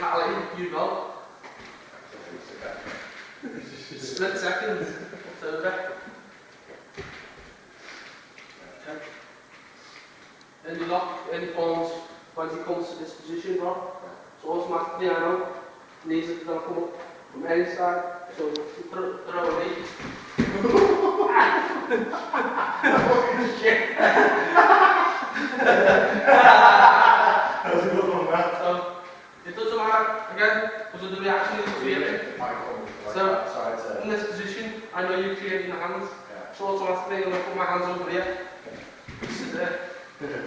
physicality, you go. Split second, it's over. Any lock, any forms, once he comes to this position, bro. So automatically I know, knees are going to come up from any side. So you throw a knee. Shit. So it doesn't matter, again, because of the reaction is creating. So in this position, I know you're creating your hands. So automatically I'm going to put my hands over here. Sit there. Okay.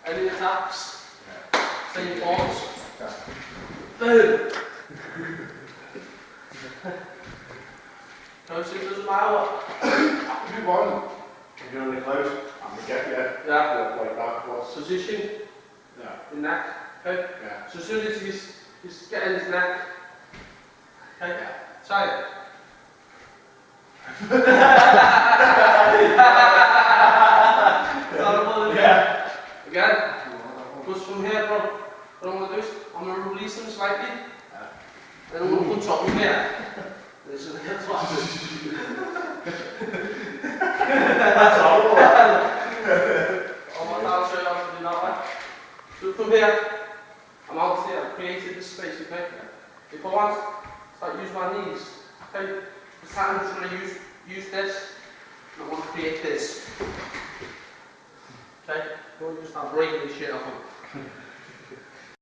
Any attacks? Same forms. Boom. So it doesn't matter what. You won. If you're only close, I'm going to get you. Yeah. Like that. What's Position. yeah. The neck. Okay. Yeah. So as soon as he's getting his neck. Okay. Yeah. Try it. Yeah. Again. Goes from here, bro. What I'm going to do is I'm going to release him slightly. Then I'm going to punch up him here. This is the head swap. That's horrible. I'll show you how to do that one. So from here, I'm out here, I've created this space, okay? If I want to start using my knees, okay? This time I'm just going to use this, and I want to create this. Okay? Don't just start breaking this shit off.